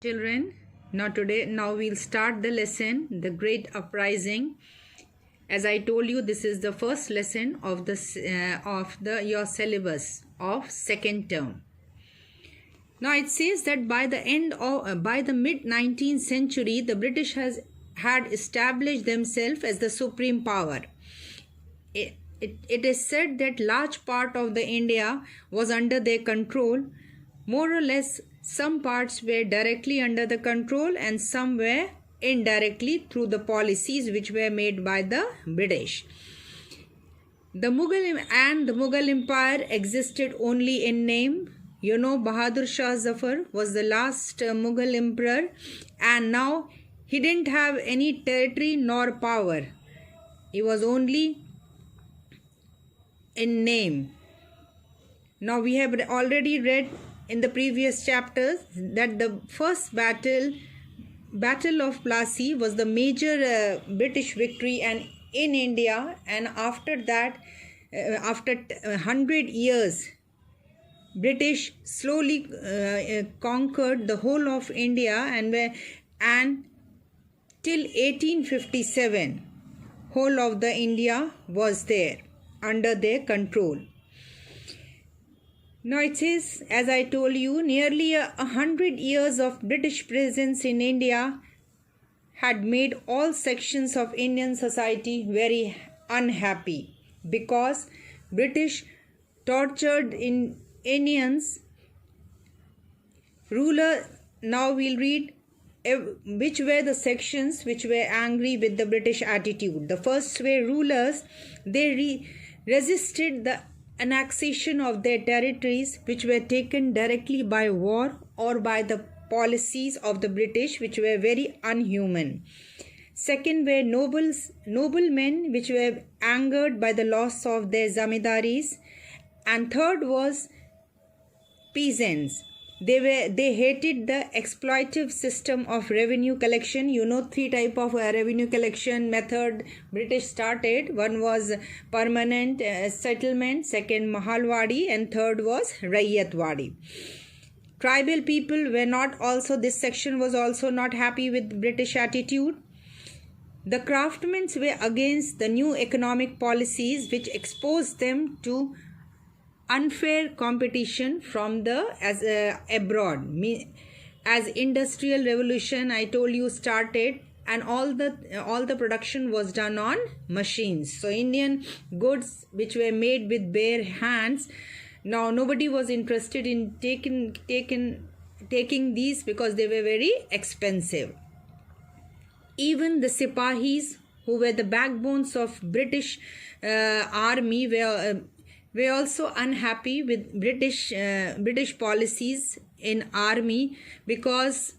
Children, now we'll start the lesson, the Great Uprising. As I told you, this is the first lesson of your syllabus of second term. Now it says that by the mid 19th century, the British had established themselves as the supreme power. It is said that large part of the India was under their control. More or less, some parts were directly under the control and some were indirectly through the policies which were made by the British. The Mughal Empire existed only in name. You know, Bahadur Shah Zafar was the last Mughal emperor, and now he didn't have any territory nor power. He was only in name. Now we have already read in the previous chapters that the first battle of Plassey was the major British victory and in India, and after that, after 100 years, British slowly conquered the whole of India, and till 1857 whole of the India was there under their control. Now it says, as I told you, nearly 100 years of British presence in India had made all sections of Indian society very unhappy because British tortured Indians. Now we'll read which were the sections which were angry with the British attitude. The first were rulers. They resisted the annexation of their territories, which were taken directly by war or by the policies of the British, which were very unhuman. Second were noblemen, which were angered by the loss of their zamidaris. And third was peasants. They hated the exploitative system of revenue collection. You know, three type of revenue collection method British started. One was permanent settlement, second Mahalwadi, and third was Raiyatwadi. Tribal people were not also, this section was also not happy with British attitude. The craftsmen were against the new economic policies which exposed them to unfair competition from abroad. As industrial revolution, I told you, started, and all the production was done on machines. So Indian goods which were made with bare hands, now nobody was interested in taking these because they were very expensive. Even the Sipahis, who were the backbones of British army, were also unhappy with British policies in army because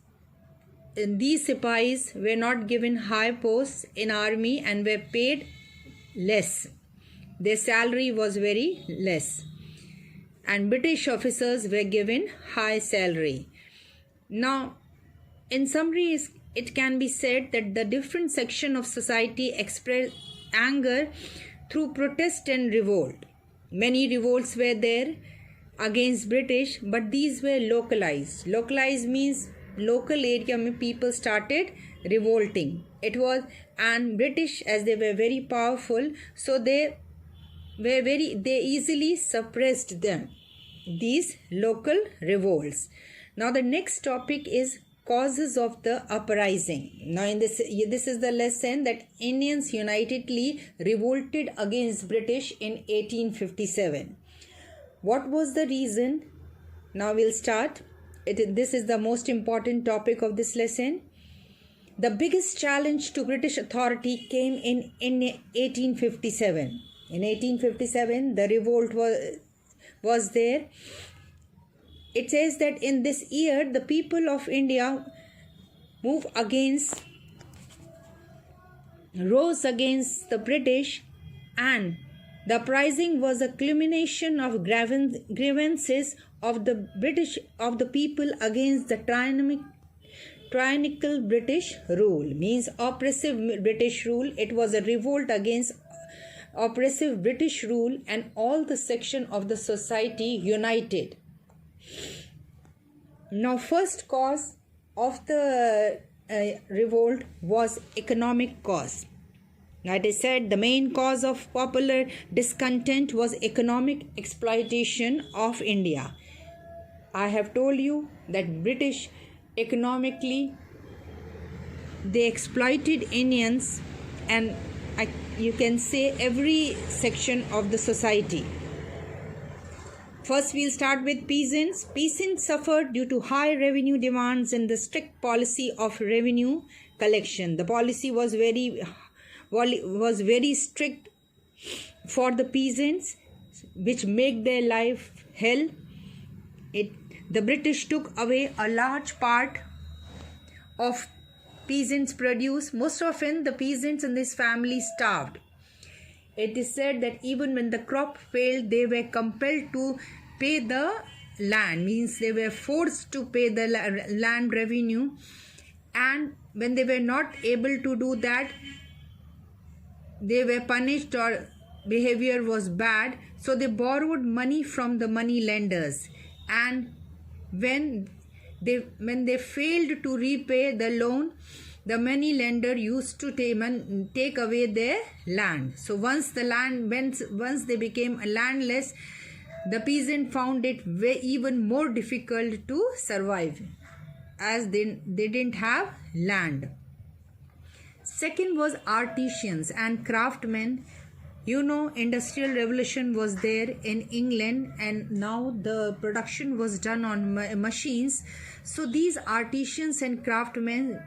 these Sipahis were not given high posts in army and were paid less. Their salary was very less, and British officers were given high salary. Now, in summary, it can be said that the different section of society expressed anger through protest and revolt. Many revolts were there against British, but these were localized. Localized means local area mein people started revolting. And British, as they were very powerful, so they easily suppressed them, these local revolts. Now the next topic is causes of the uprising. Now this is the lesson that Indians unitedly revolted against British in 1857. What was the reason? Now we'll start. This is the most important topic of this lesson. The biggest challenge to British authority came in 1857. In 1857, the revolt was there. It says that in this year, the people of India rose against the British, and the uprising was a culmination of grievances of the people against the tyrannical British rule, means oppressive British rule. It was a revolt against oppressive British rule, and all the section of the society united. Now, first cause of the revolt was economic cause. That is said, the main cause of popular discontent was economic exploitation of India. I have told you that British economically they exploited Indians, and you can say every section of the society. First, we'll start with peasants. Peasants suffered due to high revenue demands and the strict policy of revenue collection. The policy was very strict for the peasants, which made their life hell. The British took away a large part of peasants' produce. Most often, the peasants and this family starved. It is said that even when the crop failed, they were compelled to pay the land, means they were forced to pay the land revenue, and when they were not able to do that, they were punished or behavior was bad, so they borrowed money from the money lenders, and when they failed to repay the loan, the money lender used to take away their land. So once they became landless, the peasant found it even more difficult to survive, as they didn't have land. Second was artisans and craftsmen. Industrial revolution was there in England, and now the production was done on machines. So these artisans and craftsmen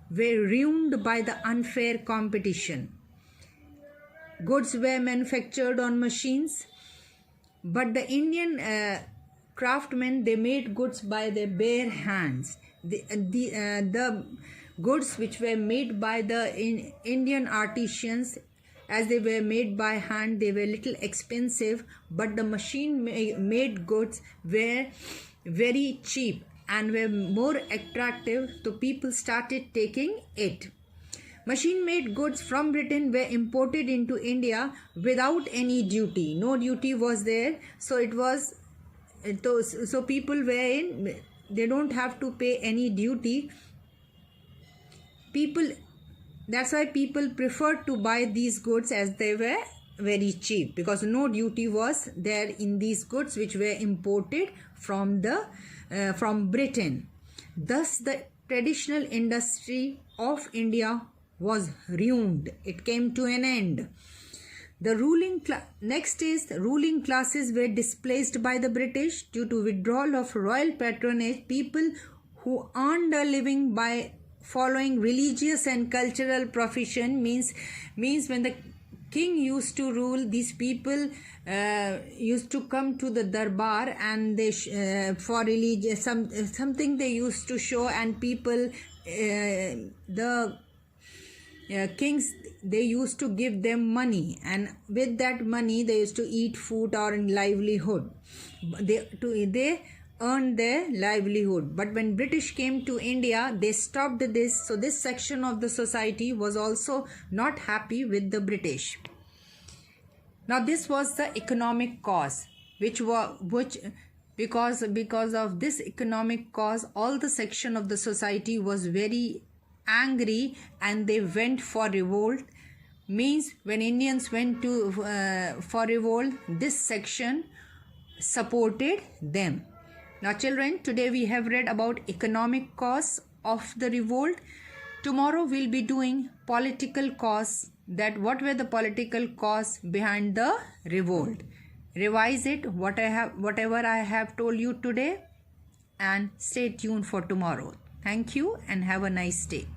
were ruined by the unfair competition. Goods were manufactured on machines, but the Indian craftsmen, they made goods by their bare hands. The goods which were made by the Indian artisans, as they were made by hand, they were little expensive, but the machine made goods were very cheap and were more attractive, so people started taking it. Machine made goods from Britain were imported into India without any duty. No duty was there, so people they don't have to pay any duty. That's why people preferred to buy these goods, as they were very cheap, because no duty was there in these goods which were imported from Britain. Thus the traditional industry of India was ruined. It came to an end. Next is the ruling classes were displaced by the British due to withdrawal of royal patronage. People who earned a living by following religious and cultural profession, means when the king used to rule, these people used to come to the darbar, and they for religious something they used to show, and people the kings, they used to give them money, and with that money they used to eat food or livelihood. They earned their livelihood. But when British came to India, they stopped this. So this section of the society was also not happy with the British. Now this was the economic cause, because of this economic cause, all the section of the society was very angry, and they went for revolt. Means when Indians went to for revolt, this section supported them. Now children, today we have read about economic cause of the revolt. Tomorrow we'll be doing political cause, that what were the political cause behind the revolt. Revise it, whatever I have told you today, and stay tuned for tomorrow. Thank you and have a nice day.